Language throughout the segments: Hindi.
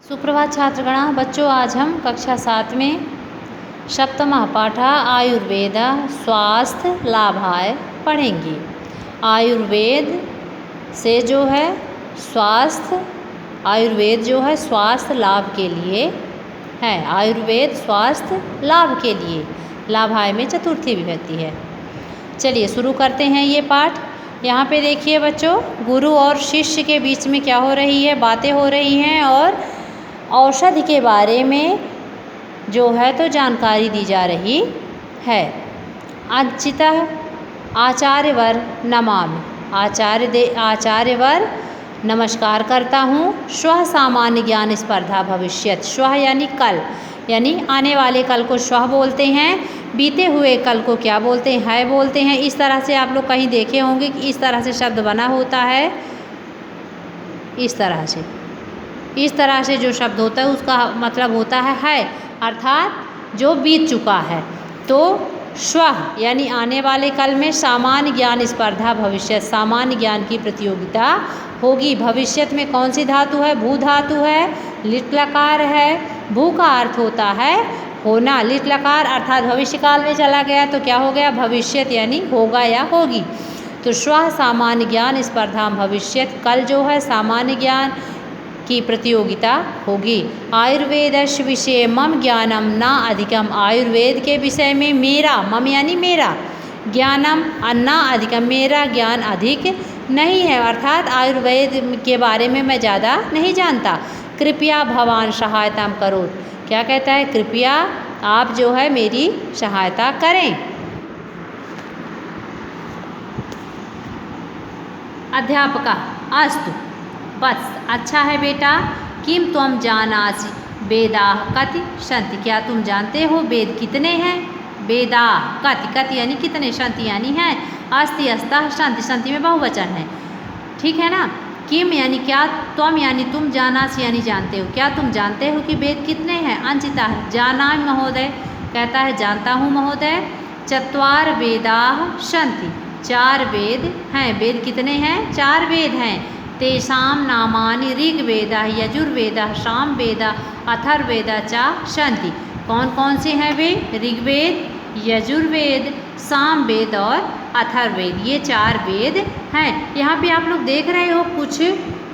सुप्रभात छात्रगण। बच्चों, आज हम कक्षा 7 में सप्तमः पाठ आयुर्वेद स्वास्थ्य लाभाय पढ़ेंगे। आयुर्वेद से जो है आयुर्वेद जो है स्वास्थ्य लाभ के लिए है। आयुर्वेद स्वास्थ्य लाभ के लिए, लाभाय में चतुर्थी विभक्ति है। चलिए शुरू करते हैं ये पाठ। यहाँ पे देखिए बच्चों, गुरु और शिष्य के बीच में क्या हो रही है, बातें हो रही हैं और औषधि के बारे में जो है तो जानकारी दी जा रही है। अंचितः आचार्यवर नमामि, आचार्यवर नमस्कार करता हूँ। श्वः सामान्य ज्ञान स्पर्धा भविष्यत। श्वः यानी कल, यानी आने वाले कल को श्वः बोलते हैं। बीते हुए कल को क्या बोलते हैं, है बोलते हैं। इस तरह से आप लोग कहीं देखे होंगे कि इस तरह से शब्द बना होता है। इस तरह से जो शब्द होता है उसका मतलब होता है, अर्थात जो बीत चुका है। तो श्वः यानी आने वाले कल में सामान्य ज्ञान स्पर्धा भविष्य, सामान्य ज्ञान की प्रतियोगिता होगी। भविष्यत में कौन सी धातु है, भू धातु है, लिट लकार है। भू का अर्थ होता है होना, लिट लकार अर्थात भविष्य काल में चला गया तो क्या हो गया, भविष्यत यानी होगा या होगी। तो श्वः सामान्य ज्ञान स्पर्धा भविष्यत, कल जो है सामान्य ज्ञान की प्रतियोगिता होगी। आयुर्वेदस्य विषय मम ज्ञानम न अधिकम, आयुर्वेद के विषय में मेरा, मम यानी मेरा, ज्ञानम न अधिकम, मेरा ज्ञान अधिक नहीं है, अर्थात आयुर्वेद के बारे में मैं ज़्यादा नहीं जानता। कृपया भवान सहायता करो, क्या कहता है, कृपया आप जो है मेरी सहायता करें। अध्यापका अस्तु, बस अच्छा है बेटा। किम त्वम जानासि वेदाः कति सन्ति, क्या तुम जानते हो वेद कितने हैं। वेदाः कति, कति यानी कितने, सन्ति यानी हैं, अस्ति अस्तः सन्ति, सन्ति में बहुवचन है, ठीक है ना। किम यानी क्या, त्वम यानी तुम, जानासि यानी जानते हो, क्या तुम जानते हो कि वेद कितने हैं। अंचिता जानामि महोदय, कहता है जानता हूँ महोदय। चत्वार वेदाः सन्ति, 4 वेद हैं। वेद कितने हैं, 4 वेद हैं। तेषां नामानि ऋग्वेदः यजुर्वेदः सामवेदः अथर्ववेदः च सन्ति, कौन कौन से हैं वे, ऋग्वेद, यजुर्वेद, सामवेद और अथर्ववेद, ये 4 वेद हैं। यहाँ पे आप लोग देख रहे हो कुछ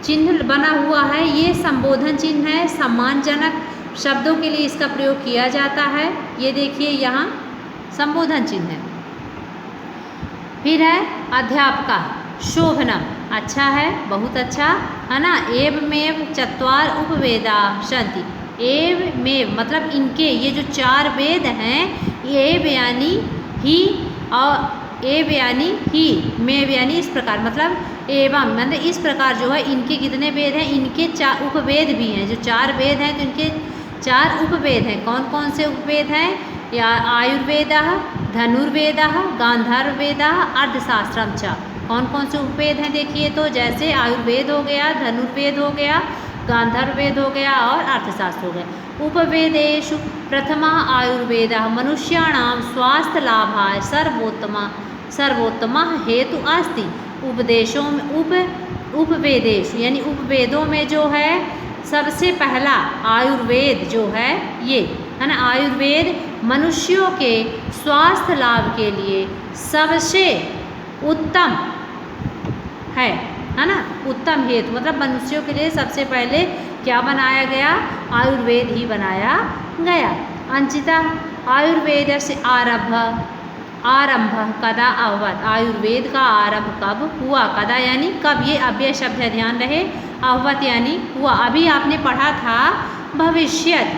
चिन्ह बना हुआ है, ये संबोधन चिन्ह है, सम्मानजनक शब्दों के लिए इसका प्रयोग किया जाता है। ये देखिए यहाँ संबोधन चिन्ह है। फिर है अध्यापका शोभनम, अच्छा है, बहुत अच्छा है ना। एवमेव चत्वार उपवेदाः सन्ति, एवमेव मतलब इनके, ये जो 4 वेद हैं, एव यानी ही और एव यानी ही, मेव यानी इस प्रकार, मतलब एवं मतलब इस प्रकार जो है इनके कितने वेद हैं, इनके 4 उपवेद भी हैं। जो 4 वेद हैं तो इनके 4 उपवेद हैं। कौन कौन से उपवेद हैं, या आयुर्वेदः, धनुर्वेदः, गांधारवेदः, अर्थशास्त्रम च, कौन कौन से उपवेद हैं देखिए तो, जैसे आयुर्वेद हो गया, धनुर्वेद हो गया, गांधारवेद हो गया और अर्थशास्त्र हो गया। उपवेदेषु प्रथमा आयुर्वेदः मनुष्याणां स्वास्थ्य लाभाय सर्वोत्तमः हेतु अस्ति। उपदेशों में उपवेदेषु यानी उपवेदों में जो है सबसे पहला आयुर्वेद जो है ये है ना, आयुर्वेद मनुष्यों के स्वास्थ्य लाभ के लिए सबसे उत्तम है ना। उत्तम हेतु मतलब मनुष्यों के लिए सबसे पहले क्या बनाया गया, आयुर्वेद ही बनाया गया। अंचिता आयुर्वेद से आरंभ कदा अभवत, आयुर्वेद का आरंभ कब हुआ, कदा यानी कब, ये अव्यय शब्द है, ध्यान रहे। अभवत यानी हुआ, अभी आपने पढ़ा था भविष्यत,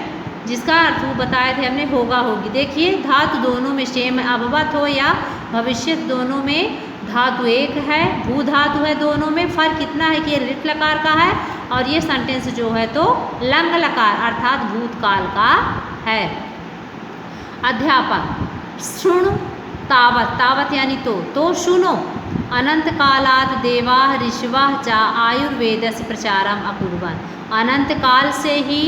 जिसका अर्थ वो बताए थे हमने, होगा होगी। देखिए धातु दोनों में सेम है, अभवत हो या भविष्यत दोनों में धातु एक है, भू धातु है, दोनों में फर्क कितना है कि ये लिट लकार का है और ये सेंटेंस जो है तो लंग लकार अर्थात भूतकाल का है। अध्यापक शृणु तावत, तावत यानी तो सुनो। अनंत कालात् देवाः ऋषवः च आयुर्वेदस्य प्रचारम अकुर्वन्, अनंत काल से ही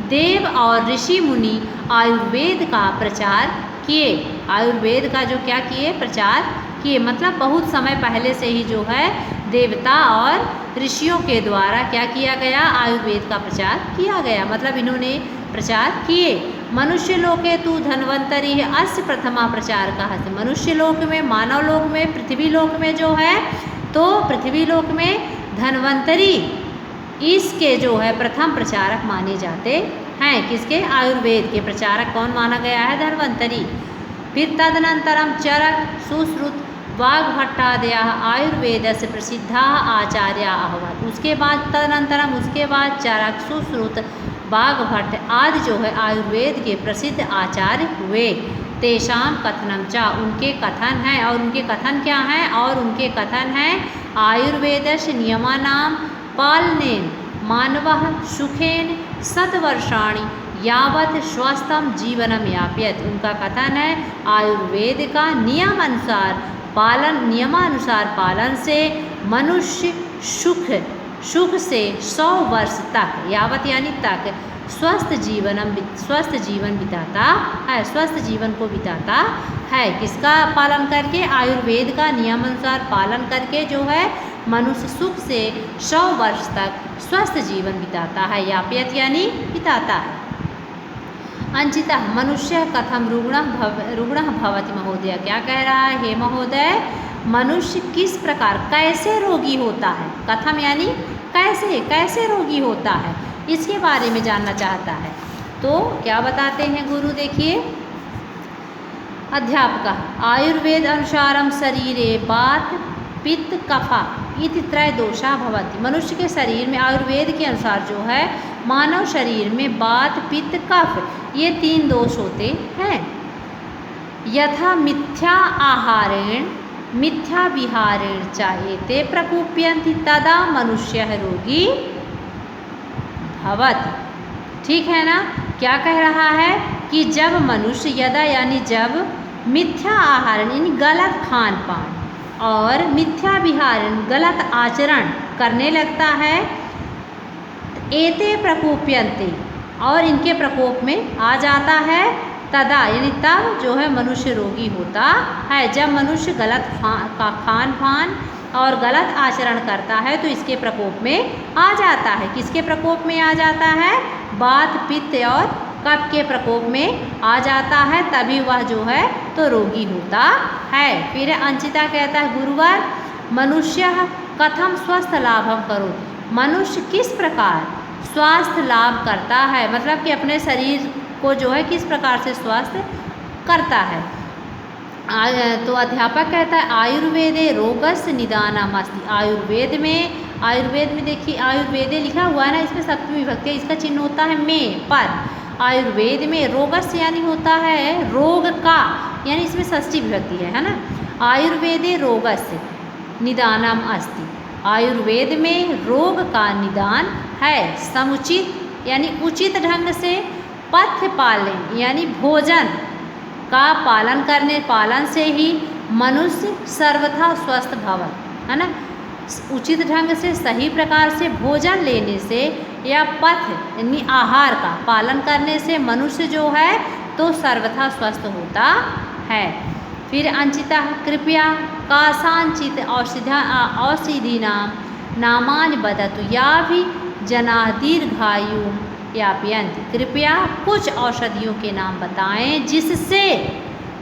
देव और ऋषि मुनि आयुर्वेद का प्रचार किए। आयुर्वेद का जो क्या किए, प्रचार किए, मतलब बहुत समय पहले से ही जो है देवता और ऋषियों के द्वारा क्या किया गया, आयुर्वेद का प्रचार किया गया, मतलब इन्होंने प्रचार किए। मनुष्य लोके तू धन्वंतरी है अस्य प्रथमा प्रचार कहा से, मनुष्य लोक में, मानव लोक में, पृथ्वी लोक में जो है, तो पृथ्वी लोक में धन्वंतरी इसके जो है प्रथम प्रचारक माने जाते हैं। किसके, आयुर्वेद के प्रचारक कौन माना गया है, धन्वंतरी। फिर तदनंतरम चरक सुश्रुत वाग्भट्टादयः आयुर्वेदस्य प्रसिद्धा आचार्या अभवन्, उसके बाद तदनंतरम उसके बाद चरक सुश्रुत वाग्भट्ट आदि जो है आयुर्वेद के प्रसिद्ध आचार्य हुए। तेषाम कथनम च, उनके कथन हैं, और उनके कथन क्या हैं, और उनके कथन हैं आयुर्वेदस्य नियमानां पालनेन मानवः सुखेन शतवर्षाणि यावत् स्वस्थम जीवनम यापयत, उनका कथन है आयुर्वेद का नियमानुसार पालन से मनुष्य सुख से 100 वर्ष तक, यावत यानी तक, स्वस्थ जीवन बिताता है, स्वस्थ जीवन को बिताता है। किसका पालन करके, आयुर्वेद का नियमानुसार पालन करके जो है मनुष्य सुख से 100 वर्ष तक स्वस्थ जीवन बिताता है, यापयत यानी बिताता है। अंचिता मनुष्य कथम रुग्णः भवति महोदय, क्या कह रहा है, हे महोदय, मनुष्य किस प्रकार, कैसे रोगी होता है, कथम यानी कैसे रोगी होता है, इसके बारे में जानना चाहता है। तो क्या बताते हैं गुरु, देखिए, अध्यापक आयुर्वेद अनुसारम शरीरे वात पित्त कफा इति त्रय दोषा भवति, मनुष्य के शरीर में आयुर्वेद के अनुसार जो है मानव शरीर में वात पित्त कफ ये 3 दोष होते हैं। यथा मिथ्या आहारेण मिथ्या विहारेण चाहेते प्रकोप्यन्ति तदा मनुष्य रोगी भवति, ठीक है ना। क्या कह रहा है कि जब मनुष्य, यदा यानी जब, मिथ्या आहारण यानी गलत खान पान और मिथ्या विहारण गलत आचरण करने लगता है, एते प्रकोप्यन्ते और इनके प्रकोप में आ जाता है, तदा यानी तब जो है मनुष्य रोगी होता है। जब मनुष्य गलत खान पान और गलत आचरण करता है तो इसके प्रकोप में आ जाता है। किसके प्रकोप में आ जाता है, वात पित्त और कफ के प्रकोप में आ जाता है, तभी वह जो है तो रोगी होता है। फिर अंचिता कहता है, गुरुवर मनुष्य कथम स्वस्थ लाभम करो, मनुष्य किस प्रकार स्वास्थ्य लाभ करता है, मतलब कि अपने शरीर को जो है किस प्रकार से स्वस्थ करता है। तो अध्यापक कहता है आयुर्वेदे रोगस्य निदानम अस्ति, आयुर्वेद में देखिए, आयुर्वेदे लिखा हुआ है ना, इसमें सप्तमी विभक्ति है, इसका चिन्ह होता है में, पर आयुर्वेद में रोगस्य यानी होता है रोग का, यानी इसमें षष्ठी विभक्ति है ना। आयुर्वेदे रोगस्य निदानम अस्ति, आयुर्वेद में रोग का निदान है, समुचित यानी उचित ढंग से, पथ्य पालन यानी भोजन का पालन से ही मनुष्य सर्वथा स्वस्थ भवति, है ना। उचित ढंग से, सही प्रकार से भोजन लेने से या पथ्य यानी आहार का पालन करने से मनुष्य जो है तो सर्वथा स्वस्थ होता है। फिर अंचिता कृपया कासांचित औषधीनां नामानि वदतु या भी जना दीर्घायु यापयन्ति, कृपया कुछ औषधियों के नाम बताएं जिससे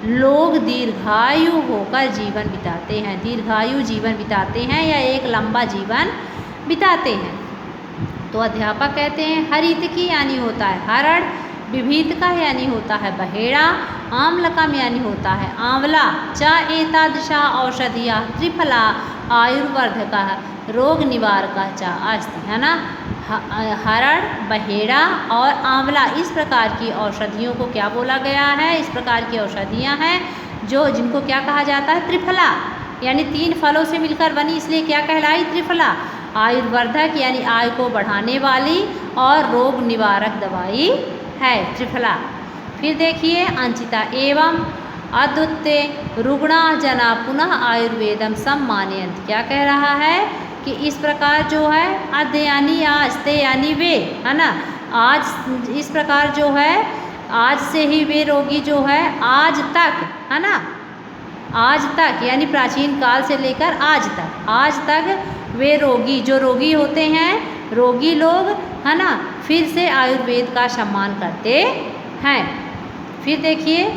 लोग दीर्घायु होकर जीवन बिताते हैं, दीर्घायु जीवन बिताते हैं या एक लंबा जीवन बिताते हैं। तो अध्यापक कहते हैं हरितकी यानी होता है हरड़, विभीतका यानी होता है बहेड़ा, आम्लकम यानी होता है आंवला, च एतादृशा औषधिया त्रिफला आयुर्वर्धका रोग निवारका च अस्ति, है ना। हरड़, बहेड़ा और आंवला इस प्रकार की औषधियों को क्या बोला गया है, इस प्रकार की औषधियाँ हैं जिनको क्या कहा जाता है, त्रिफला, यानी 3 फलों से मिलकर बनी, इसलिए क्या कहलाई, त्रिफला। आयुर्वर्धक यानी आयु को बढ़ाने वाली और रोग निवारक दवाई है त्रिफला। फिर देखिए अंचिता एवं अद्वितीय रुग्णा जना पुनः आयुर्वेदम सम्मानयन्ति, क्या कह रहा है कि इस प्रकार जो है अद्य यानी आज, ते यानी वे, है ना, आज इस प्रकार जो है आज से ही वे रोगी जो है आज तक, है ना, आज तक यानी प्राचीन काल से लेकर आज तक वे रोगी, जो रोगी होते हैं, रोगी लोग, है ना, फिर से आयुर्वेद का सम्मान करते हैं। फिर देखिए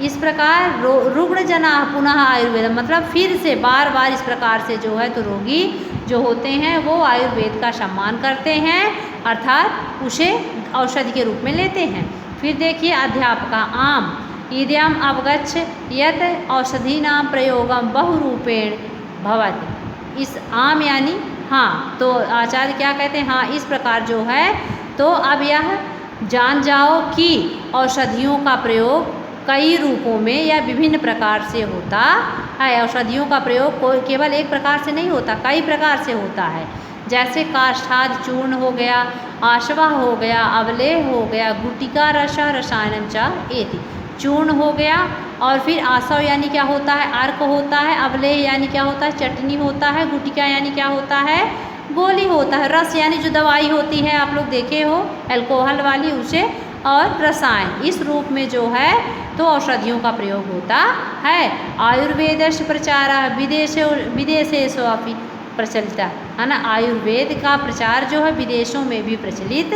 इस प्रकार रुग्ण जना पुनः आयुर्वेद, मतलब फिर से बार बार इस प्रकार से जो है तो रोगी जो होते हैं वो आयुर्वेद का सम्मान करते हैं, अर्थात उसे औषधि के रूप में लेते हैं। फिर देखिए अध्यापका आम इद्याम अवगच्छ यत औषधीनां प्रयोगम बहुरूपेण भवति। इस आम यानी हाँ, तो आचार्य क्या कहते हैं, हाँ इस प्रकार जो है तो अब यह जान जाओ कि औषधियों का प्रयोग कई रूपों में या विभिन्न प्रकार से होता है। औषधियों का प्रयोग केवल एक प्रकार से नहीं होता, कई प्रकार से होता है। जैसे काष्ठाद चूर्ण हो गया, आशवा हो गया, अवलेह हो गया, गुटिका रस रसायनम च एति। चूर्ण हो गया, और फिर आसव यानी क्या होता है, अर्क होता है, अवलेह यानी क्या होता है, चटनी होता है, गुटिका यानी क्या होता है, गोली होता है, रस यानी जो दवाई होती है आप लोग देखे हो अल्कोहल वाली उसे, और रसायन, इस रूप में जो है तो औषधियों का प्रयोग होता है। आयुर्वेदस्य प्रचार विदेशेषु अपि प्रचलित है ना, आयुर्वेद का प्रचार जो है विदेशों में भी प्रचलित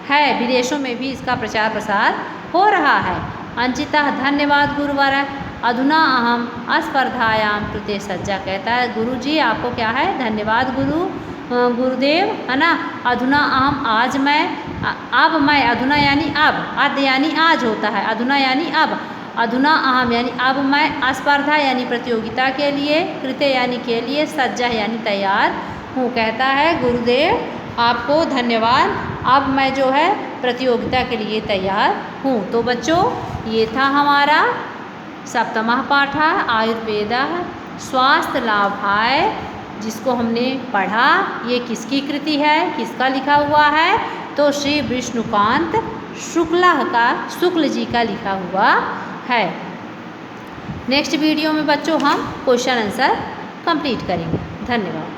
है, विदेशों में भी इसका प्रचार प्रसार हो रहा है। अंचिता धन्यवाद गुरुवर, अधुना अहम अस्पर्धायाम कृते सज्जा। कहता है गुरुजी आपको क्या है, धन्यवाद गुरुदेव, है ना। अधुना अहम आज मैं, अब मैं, अधुना यानी अब, अद यानी आज होता है, अधुना यानी अब, अधुना अहम यानी अब मैं, स्पर्धा यानी प्रतियोगिता के लिए, कृते यानी के लिए, सज्जा यानी तैयार हूँ। कहता है गुरुदेव आपको धन्यवाद, अब मैं जो है प्रतियोगिता के लिए तैयार हूँ। तो बच्चों ये था हमारा सप्तमः पाठ आयुर्वेद स्वास्थ्य लाभाय, जिसको हमने पढ़ा। ये किसकी कृति है, किसका लिखा हुआ है, तो श्री विष्णुकांत शुक्ल जी का लिखा हुआ है। नेक्स्ट वीडियो में बच्चों हम क्वेश्चन आंसर कंप्लीट करेंगे। धन्यवाद।